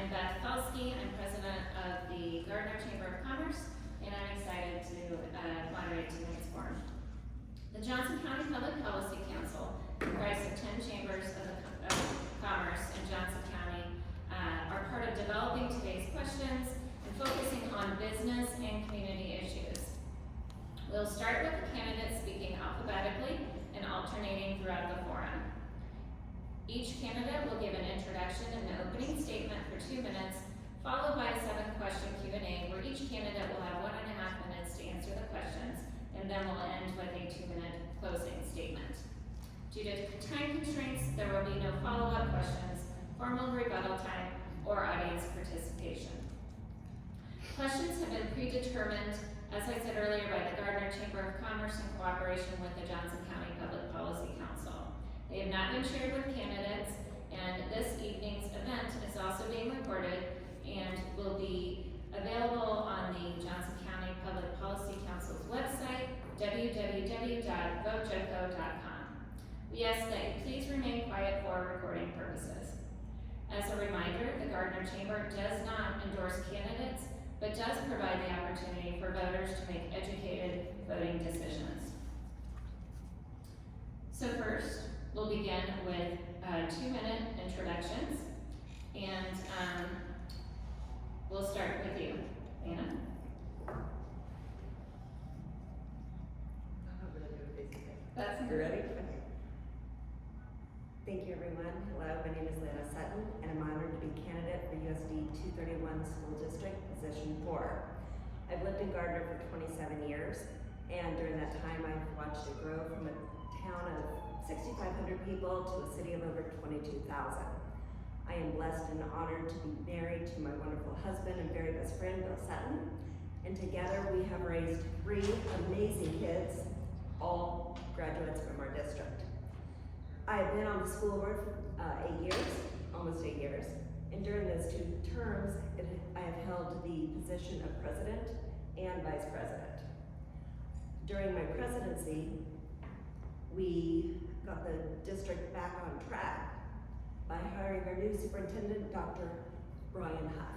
I'm Beth Felsky. I'm president of the Gardner Chamber of Commerce, and I'm excited to moderate tonight's forum. The Johnson County Public Policy Council, comprised of 10 chambers of commerce in Johnson County, are part of developing today's questions and focusing on business and community issues. We'll start with the candidates speaking alphabetically and alternating throughout the forum. Each candidate will give an introduction and an opening statement for 2 minutes, followed by a 7-question Q&A, where each candidate will have 1.5 minutes to answer the questions, and then we'll end with a 2-minute closing statement. Due to time constraints, there will be no follow-up questions, formal rebuttal time, or audience participation. Questions have been predetermined, as I said earlier, by the Gardner Chamber of Commerce in cooperation with the Johnson County Public Policy Council. They have not been shared with candidates, and this evening's event is also being recorded and will be available on the Johnson County Public Policy Council's website, www.votejoco.com. We ask that you please remain quiet for recording purposes. As a reminder, the Gardner Chamber does not endorse candidates, but does provide the opportunity for voters to make educated voting decisions. So first, we'll begin with 2-minute introductions, and we'll start with you, Lana. That's You ready? Okay. Thank you, everyone. Hello, my name is Lana Sutton, and I'm honored to be candidate for USD 231 School District, Position 4. I've lived in Gardner for 27 years, and during that time, I've watched it grow from a town of 6,500 people to a city of over 22,000. I am blessed and honored to be married to my wonderful husband and very best friend, Bill Sutton, and together we have raised 3 amazing kids, all graduates from our district. I have been on the school board for 8 years, almost 8 years, and during those 2 terms, I have held the position of president and vice president. During my presidency, we got the district back on track by hiring our new superintendent, Dr. Brian Huff.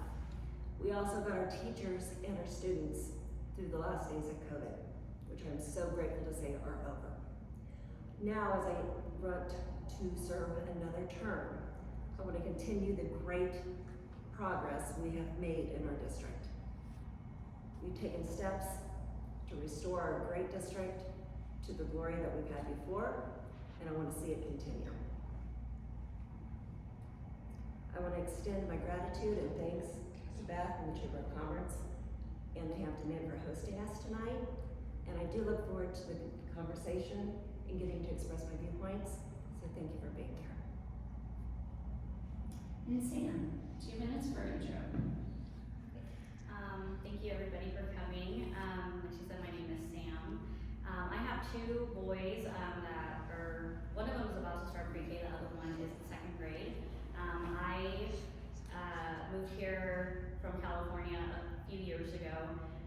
We also got our teachers and our students through the last days of COVID, which I'm so grateful to say are over. Now, as I want to serve another term, I want to continue the great progress we have made in our district. We've taken steps to restore our great district to the glory that we've had before, and I want to see it continue. I want to extend my gratitude and thanks to Beth and the Chamber of Commerce and the Hampton Inn for hosting us tonight, and I do look forward to the conversation and getting to express my viewpoints, so thank you for being here. And Sam, 2 minutes for intro. Thank you everybody for coming. Like she said, my name is Sam. I have 2 boys that are, one of them is about to start pre-K, the other one is in 2nd grade. I moved here from California a few years ago,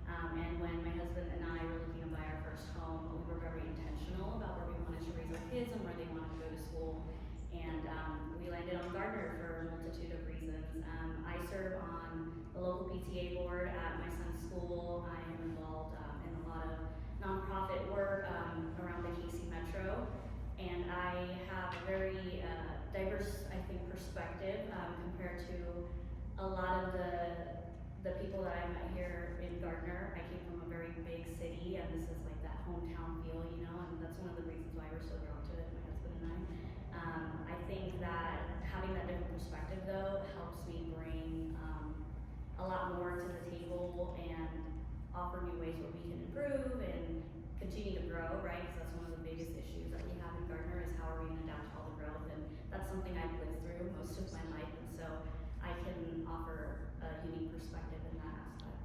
and when my husband and I were looking to buy our first home, we were very intentional about where we wanted to raise our kids and where they wanted to go to school. And we landed on Gardner for a multitude of reasons. I serve on the local PTA board at my son's school. I am involved in a lot of nonprofit work around the KC Metro, and I have a very diverse, I think, perspective compared to a lot of the people that I met here in Gardner. I came from a very big city, and this is like that hometown feel, you know, and that's one of the reasons why we're so drawn to it, my husband and I. I think that having that different perspective, though, helps me bring a lot more to the table and offer new ways where we can improve and continue to grow, right? Because that's one of the biggest issues that we have in Gardner is how are we going to adapt to all the growth, and that's something I've lived through most of my life, and so I can offer a unique perspective in that aspect.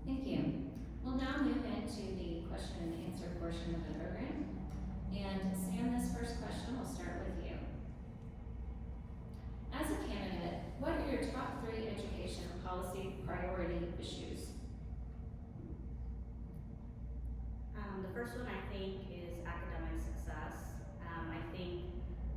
Thank you. We'll now move into the question and answer portion of the program. And Sam, this first question will start with you. As a candidate, what are your top 3 education policy priority issues? The first one I think is academic success. I think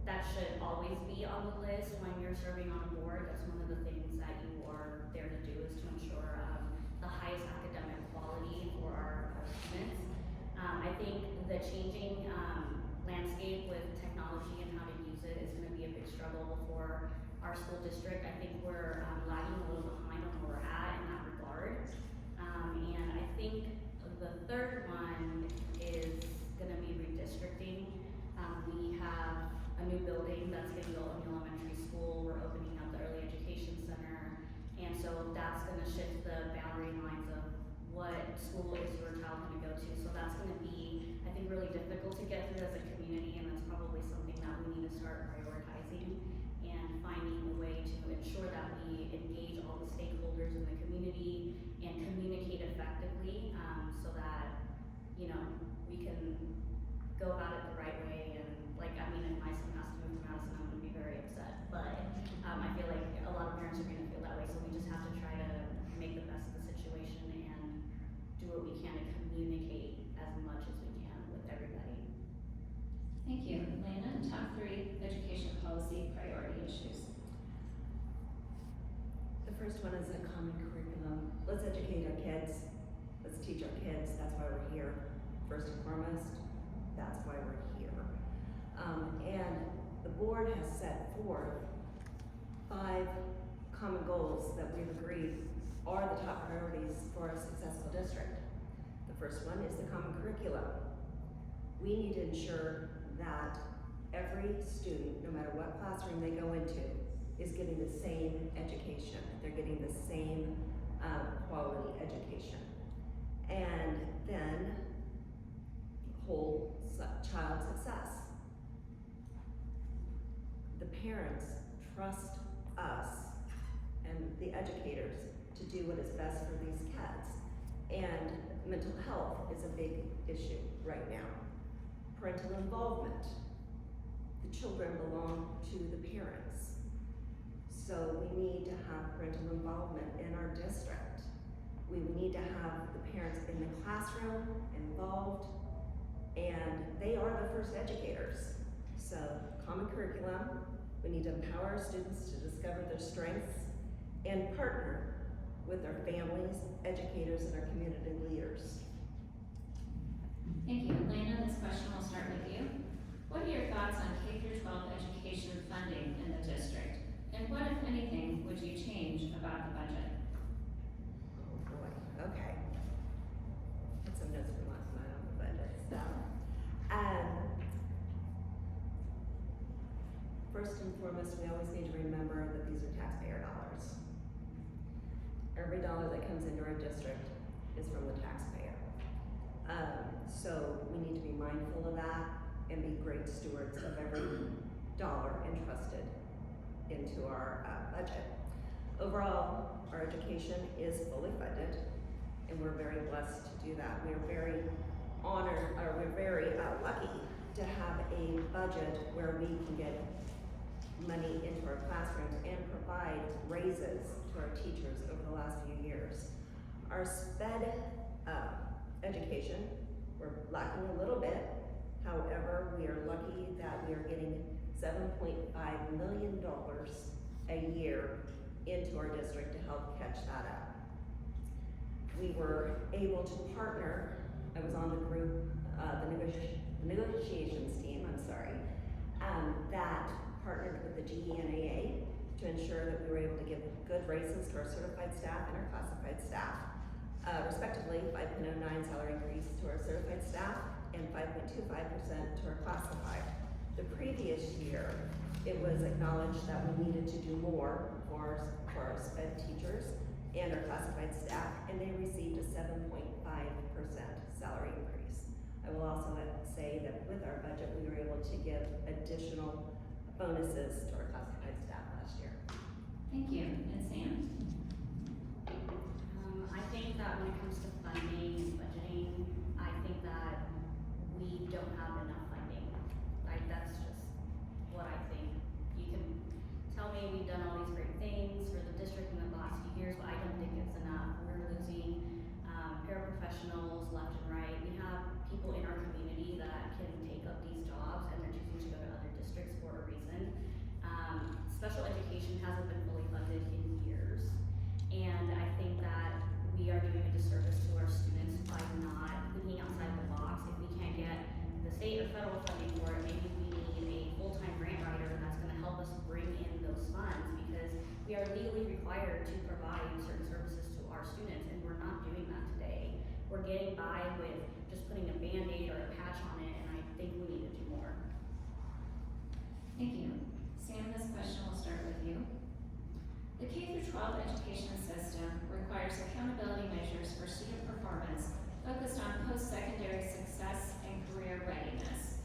that should always be on the list when you're serving on a board. That's one of the things that you are there to do, is to ensure the highest academic quality for our students. I think the changing landscape with technology and how to use it is going to be a big struggle for our school district. I think we're lagging a little behind on where we're at in that regard. And I think the third one is going to be redistricting. We have a new building that's getting built in the elementary school. We're opening up the early education center. And so that's going to shift the boundary lines of what school is your child going to go to. So that's going to be, I think, really difficult to get through as a community, and that's probably something that we need to start prioritizing and finding a way to ensure that we engage all the stakeholders in the community and communicate effectively, so that, you know, we can go about it the right way. And like, I mean, if my son has to move to Madison, I'm gonna be very upset, but I feel like a lot of parents are gonna feel that way, so we just have to try to make the best of the situation and do what we can to communicate as much as we can with everybody. Thank you. Lana, top 3 education policy priority issues. The first one is a common curriculum. Let's educate our kids. Let's teach our kids. That's why we're here. First and foremost, that's why we're here. And the board has set forth 5 common goals that we've agreed are the top priorities for a successful district. The first one is the common curriculum. We need to ensure that every student, no matter what classroom they go into, is getting the same education. They're getting the same quality education. And then whole child success. The parents trust us and the educators to do what is best for these kids. And mental health is a big issue right now. Parental involvement. The children belong to the parents. So we need to have parental involvement in our district. We need to have the parents in the classroom involved, and they are the first educators. So common curriculum, we need to empower our students to discover their strengths and partner with their families, educators, and our community leaders. Thank you. Lana, this question will start with you. What are your thoughts on K-12 education funding in the district? And what, if anything, would you change about the budget? Oh boy, okay. Put some notes from last night on the budget stuff. First and foremost, we always need to remember that these are taxpayer dollars. Every dollar that comes into our district is from the taxpayer. So we need to be mindful of that and be great stewards of every dollar entrusted into our budget. Overall, our education is fully funded, and we're very blessed to do that. We're very honored, or we're very lucky to have a budget where we can get money into our classrooms and provide raises to our teachers over the last few years. Our SPED education, we're lacking a little bit. However, we are lucky that we are getting $7.5 million a year into our district to help catch that up. We were able to partner, I was on the group, the negotiations team, that partnered with the GENAA to ensure that we were able to give good raises to our certified staff and our classified staff. Respectively, 5.09 salary increase to our certified staff and 5.25% to our classified. The previous year, it was acknowledged that we needed to do more for our SPED teachers and our classified staff, and they received a 7.5% salary increase. I will also say that with our budget, we were able to give additional bonuses to our classified staff last year. Thank you. And Sam? I think that when it comes to funding and budgeting, I think that we don't have enough funding. That's just what I think. You can tell me we've done all these great things for the district in the last few years, but I don't think it's enough. We're losing paraprofessionals left and right. We have people in our community that can take up these jobs, and they're choosing to go to other districts for a reason. K-12 education system requires accountability measures for student performance focused on post-secondary success and career readiness.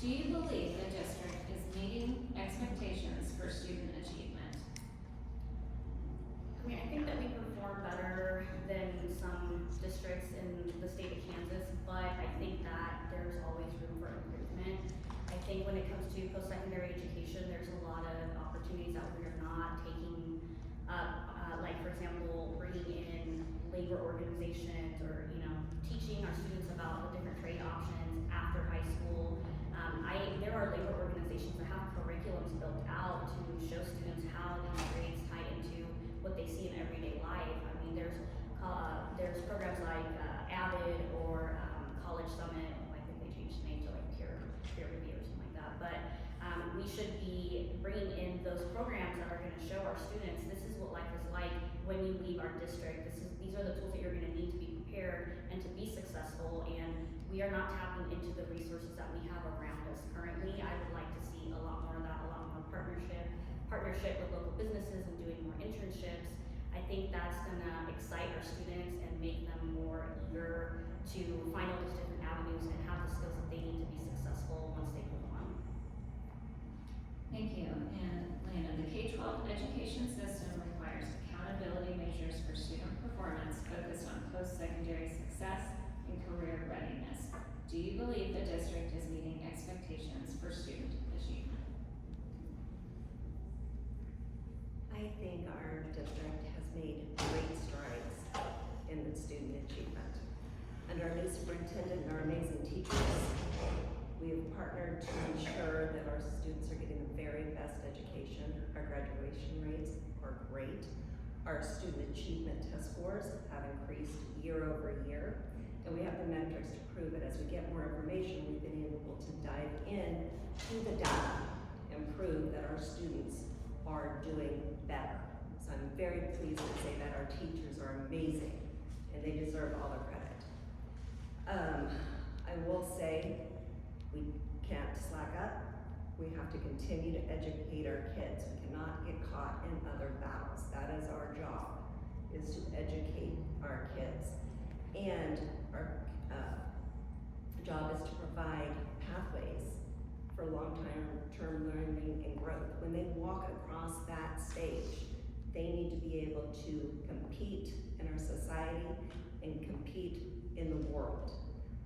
Do you believe the district is meeting expectations for student achievement? I mean, I think that we perform better than some districts in the state of Kansas, but I think that there's always room for improvement. I think when it comes to post-secondary education, there's a lot of opportunities that we are not taking up, like for example, bringing in labor organizations or, teaching our students about the different trade options after high school. There are labor organizations that have curriculums built out to show students how these trades tie into what they see in everyday life. I mean, there's programs like Avid or College Summit. I think they changed the name to like peer review or something like that. But we should be bringing in those programs that are going to show our students this is what life is like when you leave our district. These are the tools that you're going to need to be prepared and to be successful. And we are not tapping into the resources that we have around us currently. I would like to see a lot more of that, a lot more partnership with local businesses and doing more internships. I think that's gonna excite our students and make them more eager to find all these different avenues and have the skills that they need to be successful once they move on. Thank you. And Lana, the K-12 education system requires accountability measures for student performance focused on post-secondary success and career readiness. Do you believe the district is meeting expectations for student achievement? I think our district has made great strides in the student achievement. Under our new superintendent and our amazing teachers, we have partnered to ensure that our students are getting the very best education. Our graduation rates are great. Our student achievement test scores have increased year over year. And we have the metrics to prove it. As we get more information, we've been able to dive in to the data and prove that our students are doing better. So I'm very pleased to say that our teachers are amazing and they deserve all the credit. I will say we can't slack up. We have to continue to educate our kids. We cannot get caught in other battles. That is our job, is to educate our kids. And our job is to provide pathways for long-term learning and growth. When they walk across that stage, they need to be able to compete in our society and compete in the world.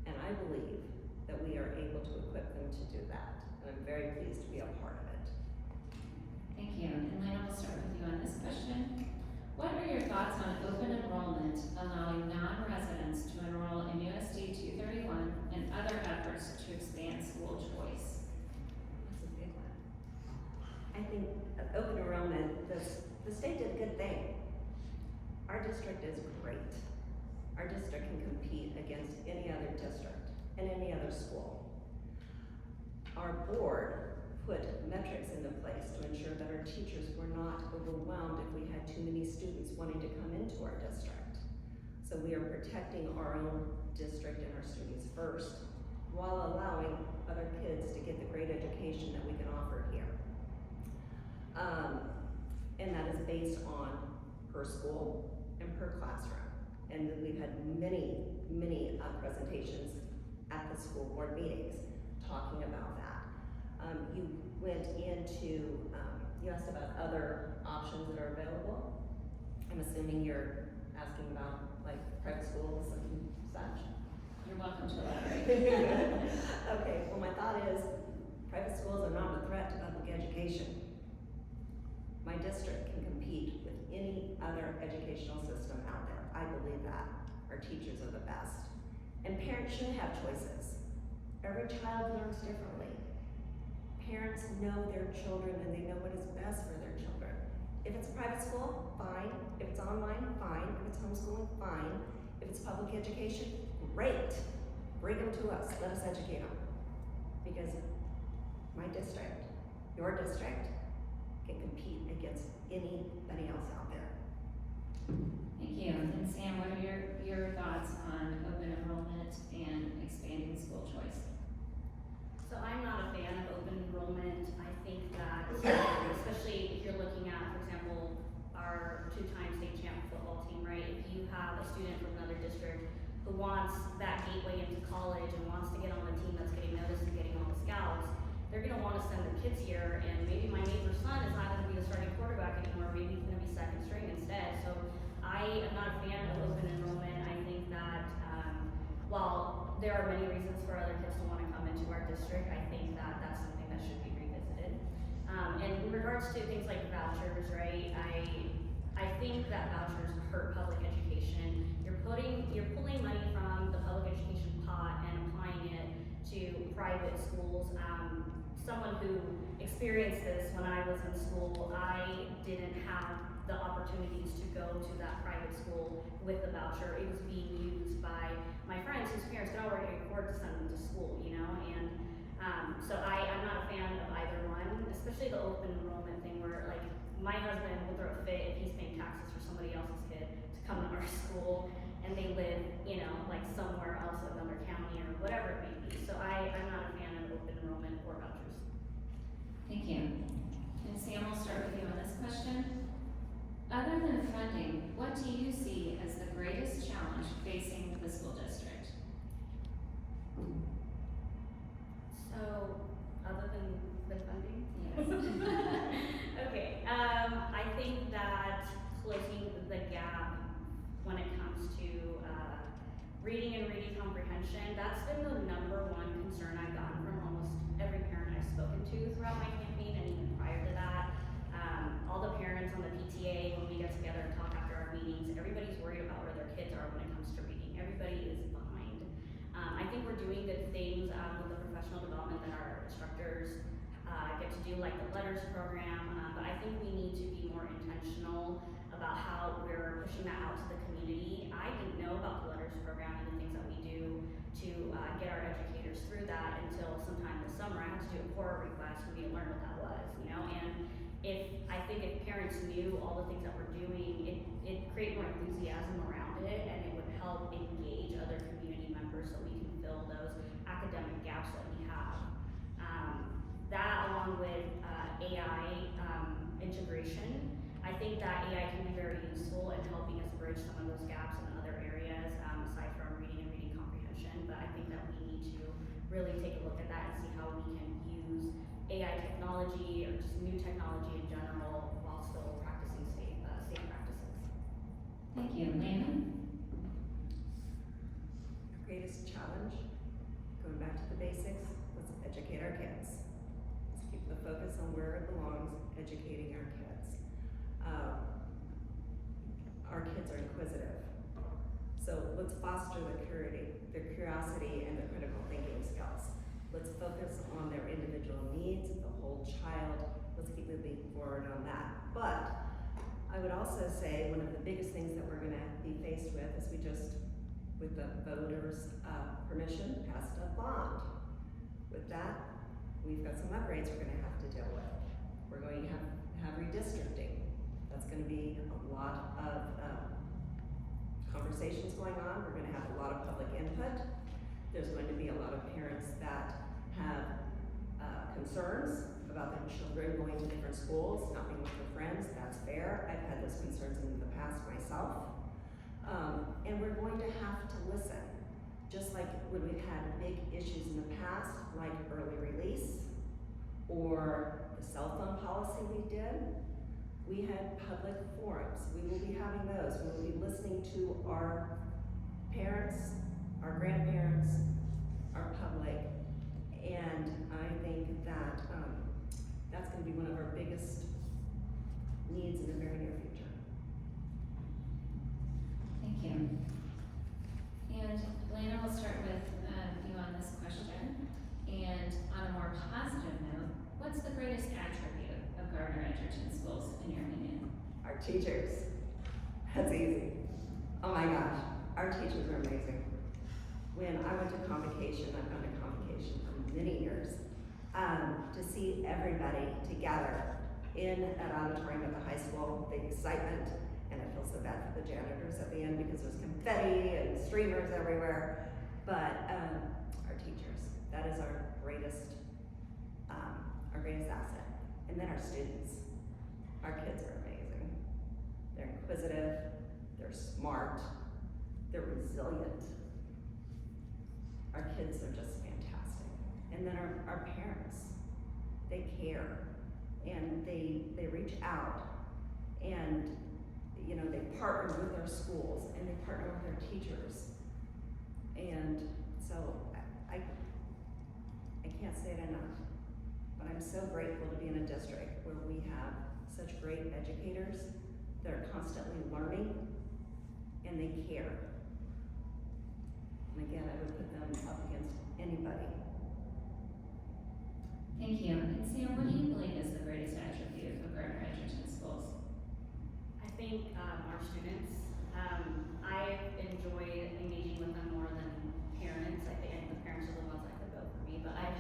And I believe that we are able to equip them to do that. And I'm very pleased to be a part of it. Thank you. And Lana, we'll start with you on this question. What are your thoughts on open enrollment, allowing non-residents to enroll in USD 231 and other efforts to expand school choice? That's a big one. I think open enrollment, the state did a good thing. Our district is great. Our district can compete against any other district and any other school. Our board put metrics into place to ensure that our teachers were not overwhelmed if we had too many students wanting to come into our district. So we are protecting our own district and our students first, while allowing other kids to get the great education that we can offer here. And that is based on per school and per classroom. And we've had many presentations at the school board meetings talking about that. You went into, you asked about other options that are available. I'm assuming you're asking about like private schools and such. You're welcome to elaborate. Okay, well my thought is private schools are not a threat to public education. My district can compete with any other educational system out there. I believe that. Our teachers are the best. And parents should have choices. Every child learns differently. Parents know their children and they know what is best for their children. If it's a private school, fine. If it's online, fine. If it's homeschooling, fine. If it's public education, great. Bring them to us, let us educate them. Because my district, your district, can compete against anybody else out there. Thank you. And Sam, what are your thoughts on open enrollment and expanding school choice? So I'm not a fan of open enrollment. I think that, especially if you're looking at, for example, our 2 to send their kids here, and maybe my neighbor's son is not gonna be the starting quarterback anymore, maybe he's gonna be second string instead. So I am not a fan of open enrollment. I think that, while there are many reasons for other kids to wanna come into our district, I think that that's something that should be revisited. And in regards to things like vouchers, right, I think that vouchers hurt public education. You're pulling money from the public education pot and applying it to private schools. Someone who experienced this when I was in school, I didn't have the opportunities to go to that private school with the voucher. It was being used by my friends whose parents could already afford to send them to school, you know, and so I'm not a fan of either one, especially the open enrollment thing where, like, my husband will throw a fit if he's paying taxes for somebody else's kid to come to our school and they live, you know, like somewhere else in another county or whatever it may be. So I'm not a fan of open enrollment or vouchers. Thank you. And Sam, we'll start with you on this question. Other than funding, what do you see as the greatest challenge facing the school district? So, other than the funding? Yes. Okay, I think that closing the gap when it comes to, reading and reading comprehension, that's been the number one concern I've gotten from almost every parent I've spoken to throughout my campaign and even prior to that. All the parents on the PTA, when we get together and talk after our meetings, everybody's worried about where their kids are when it comes to reading. Everybody is behind. I think we're doing good things with the professional development that our instructors get to do, like the letters program, but I think we need to be more intentional about how we're pushing that out to the community. I didn't know about the letters program and the things that we do to get our educators through that until sometime this summer. I had to do a core request for me to learn what that was, you know, and I think if parents knew all the things that we're doing, it'd create more enthusiasm around it, and it would help engage other community members so we can fill those academic gaps that we have. That along with AI integration, I think that AI can be very useful in helping us bridge some of those gaps in other areas, aside from reading and reading comprehension. But I think that we need to really take a look at that and see how we can use AI technology or just new technology in general while still practicing safe practices. Thank you. Lana? Greatest challenge, going back to the basics, let's educate our kids. Let's keep the focus on where it belongs, educating our kids. Our kids are inquisitive, so let's foster the curiosity and the critical thinking skills. Let's focus on their individual needs, the whole child. Let's keep moving forward on that. But I would also say one of the biggest things that we're gonna be faced with is we just, with the voters' permission, passed a bond. With that, we've got some upgrades we're gonna have to deal with. We're going to have redistricting. That's gonna be a lot of conversations going on. We're gonna have a lot of public input. There's going to be a lot of parents that have concerns about their children going to different schools, not being with their friends. That's fair. I've had those concerns in the past myself. And we're going to have to listen. Just like when we've had big issues in the past, like early release, or the cell phone policy we did, we had public forums. We will be having those. We will be listening to our parents, our grandparents, our public, and I think that that's going to be one of our biggest needs in the very near future. Thank you. And Lana, we'll start with you on this question. And on a more positive note, what's the greatest attribute of Gardner Edgerton schools in your opinion? Our teachers. That's easy. Oh my gosh, our teachers are amazing. When I went to convocation, I've gone to convocation for many years, to see everybody together in an auditorium at the high school, the excitement, and I feel so bad for the janitors at the end because there's confetti and streamers everywhere. But our teachers, that is our greatest asset. And then our students. Our kids are amazing. They're inquisitive, they're smart, they're resilient. Our kids are just fantastic. And then our parents, they care, and they reach out, and you know, they partner with their schools, and they partner with their teachers. And so I can't say it enough, but I'm so grateful to be in a district where we have such great educators that are constantly learning, and they care. And again, I would put them up against anybody. Thank you. And Sam, what do you believe is the greatest attribute of Gardner Edgerton schools? I think our students, I enjoyed engaging with them more than parents. I think the parents are the ones that could vote for me, but I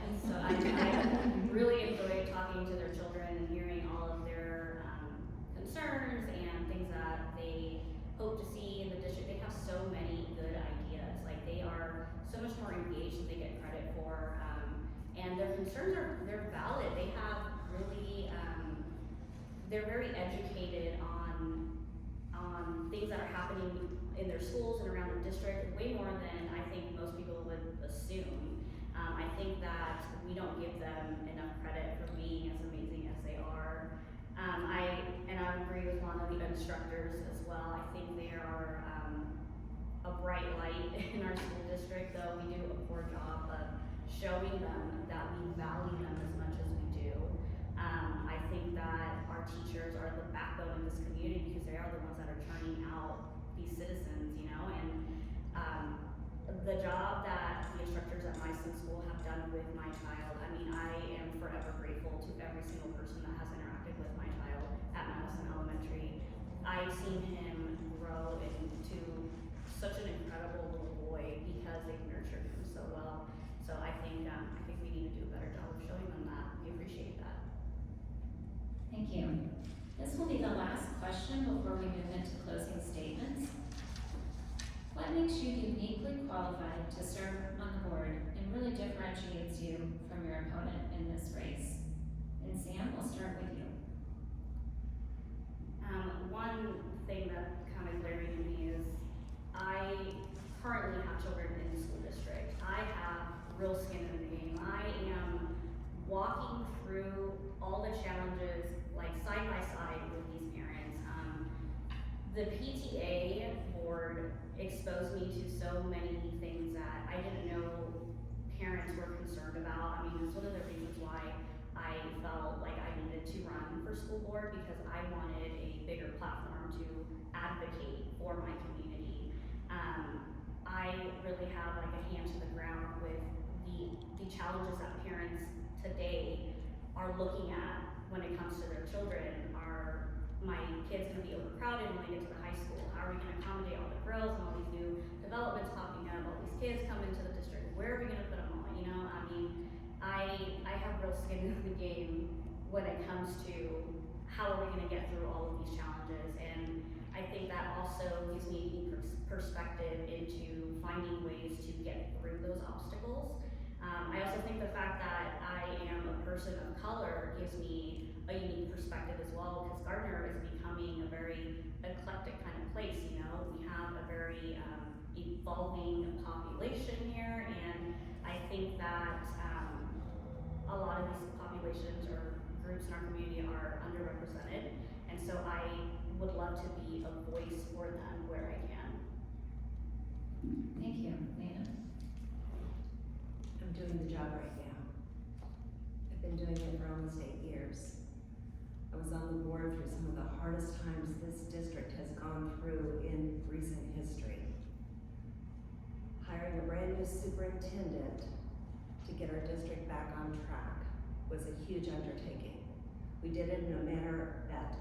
really enjoyed talking to their children and hearing all of their concerns and things that they hope to see in the district. They have so many good ideas. Like, they are so much more engaged than they get credit for, and their concerns they're valid. They have really, they're very educated on things that are happening in their schools and around the district, way more than I think most people would assume. I think that we don't give them enough credit for being as amazing as they are. I agree with Lana, the instructors as well. I think they are a bright light in our school district, though we do a poor job of showing them that we value them as much as we do. I think that our teachers are the backbone of this community because they are the ones that are turning out these citizens, you know, and the job that the instructors at my school have done with my child, I mean, I am forever grateful to every single person that has interacted with my child at Madison Elementary. I've seen him grow into such an incredible little boy because they've nurtured him so well. So I think we need to do a better job of showing them that. We appreciate that. Thank you. This will be the last question before we move into closing statements. What makes you uniquely qualified to serve on the board and really differentiates you from your opponent in this race? And Sam, we'll start with you. One thing that kind of glaring to me is I currently have children in the school district. I have real skin in the game. I am walking through all the challenges, like, side by side with these parents. The PTA board exposed me to so many things that I didn't know parents were concerned about. I mean, it's one of the reasons why I felt like I needed to run for school board, because I wanted a bigger platform to advocate for my community. I really have like a hand to the ground with the challenges that parents today are looking at when it comes to their children. Are my kids going to be overcrowded when they get to the high school? How are we going to accommodate all the girls and all these new developments popping up? All these kids come into the district. Where are we going to put them all? You know, I mean, I have real skin in the game when it comes to how are we going to get through all of these challenges. And I think that also gives me perspective into finding ways to get through those obstacles. I also think the fact that I am a person of color gives me a unique perspective as well, because Gardner is becoming a very eclectic kind of place. You know, we have a very evolving population here, and I think that a lot of these populations or groups in our community are underrepresented, and so I would love to be a voice for them where I can. Thank you. Lana? I'm doing the job right now. I've been doing it for almost 8 years. I was on the board through some of the hardest times this district has gone through in recent history. Hiring a brand new superintendent to get our district back on track was a huge undertaking. We did it in a manner that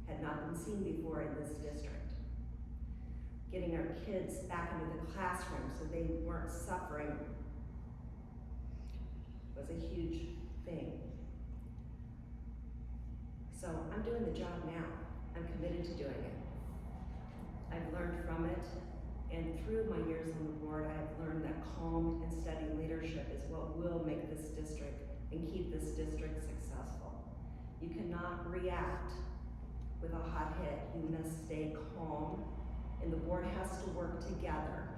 had not been seen before in this district. Getting our kids back into the classroom so they weren't suffering was a huge thing. So I'm doing the job now. I'm committed to doing it. I've learned from it, and through my years on the board, I've learned that calm and steady leadership is what will make this district and keep this district successful. You cannot react with a hot hit. You must stay calm, and the board has to work together.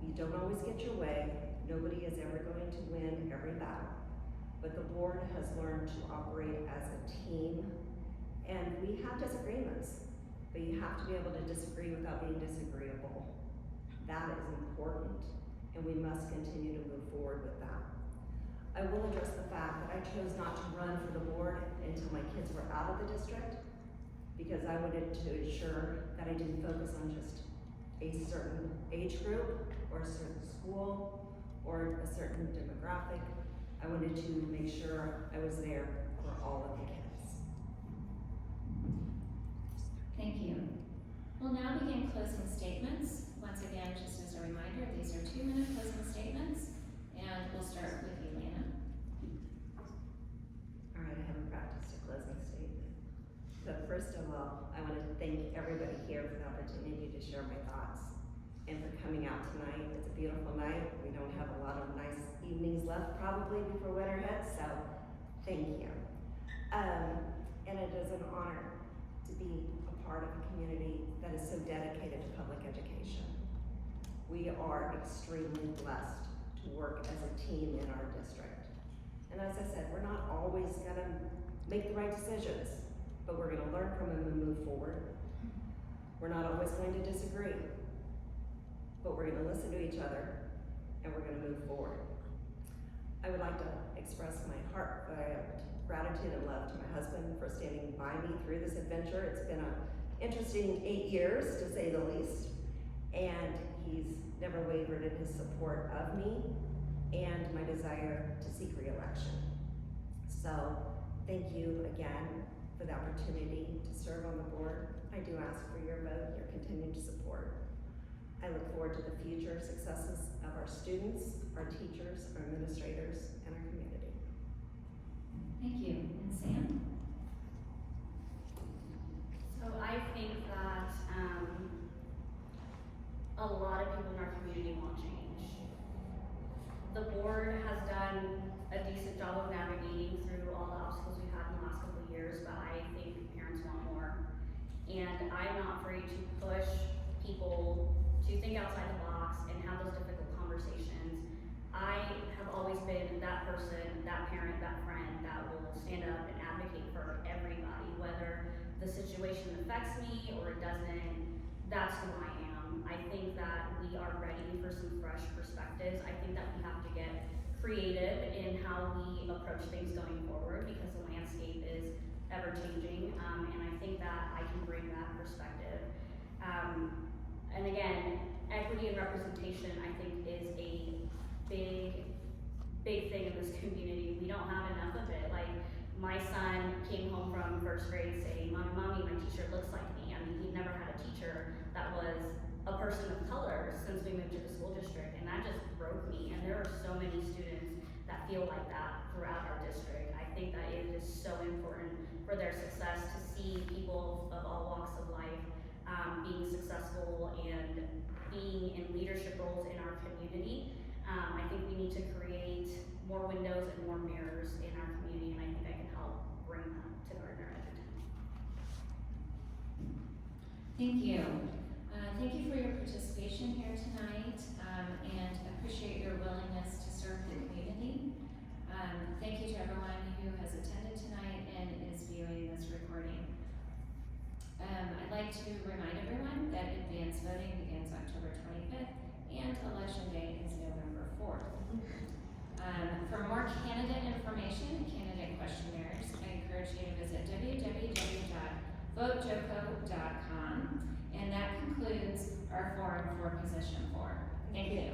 You don't always get your way. Nobody is ever going to win every battle. but the board has learned to operate as a team, and we have disagreements, but you have to be able to disagree without being disagreeable. That is important, and we must continue to move forward with that. I will address the fact that I chose not to run for the board until my kids were out of the district, because I wanted to ensure that I didn't focus on just a certain age group or a certain school or a certain demographic. I wanted to make sure I was there for all of the kids. Thank you. We'll now begin closing statements. Once again, just as a reminder, these are 2-minute closing statements, and we'll start with you, Lana. All right, I haven't practiced a closing statement. But first of all, I want to thank everybody here for the opportunity to share my thoughts and for coming out tonight. It's a beautiful night. We don't have a lot of nice evenings left probably before winter hits, so thank you. And it is an honor to be a part of a community that is so dedicated to public education. We are extremely blessed to work as a team in our district. And as I said, we're not always gonna make the right decisions, but we're gonna learn from them and move forward. We're not always going to disagree, but we're gonna listen to each other and we're gonna move forward. I would like to express my heartfelt gratitude and love to my husband for standing by me through this adventure. It's been an interesting 8 years, to say the least, and he's never wavered in his support of me and my desire to seek re-election. So, thank you again for the opportunity to serve on the board. I do ask for your vote, your continued support. I look forward to the future successes of our students, our teachers, our administrators, and our community. Thank you. And Sam? So I think that a lot of people in our community want change. The board has done a decent job of navigating through all the obstacles we've had in the last couple of years, but I think parents want more. And I'm not afraid to push people to think outside the box and have those difficult conversations. I have always been that person, that parent, that friend that will stand up and advocate for everybody, whether the situation affects me or it doesn't. That's who I am. I think that we are ready for some fresh perspectives. I think that we have to get creative in how we approach things going forward because the landscape is ever changing, and I think that I can bring that perspective. And again, equity and representation, I think, is a big thing in this community. We don't have enough of it. Like, my son came home from first grade saying, Mommy, my teacher looks like me. I mean, he never had a teacher that was a person of color since we moved to the school district, and that just broke me. And there are so many students that feel like that throughout our district. I think that it is so important for their success to see people of all walks of life being successful and being in leadership roles in our community. I think we need to create more windows and more mirrors in our community, and I think I can help bring that to Gardner Edgerton. Thank you. Thank you for your participation here tonight, and appreciate your willingness to serve the community. Thank you to everyone who has attended tonight and is viewing this recording. I'd like to remind everyone that advance voting begins October 25th and Election Day is November 4th. For more candidate information and candidate questionnaires, I encourage you to visit www.votejoco.com, and that concludes our forum for position 4. Thank you.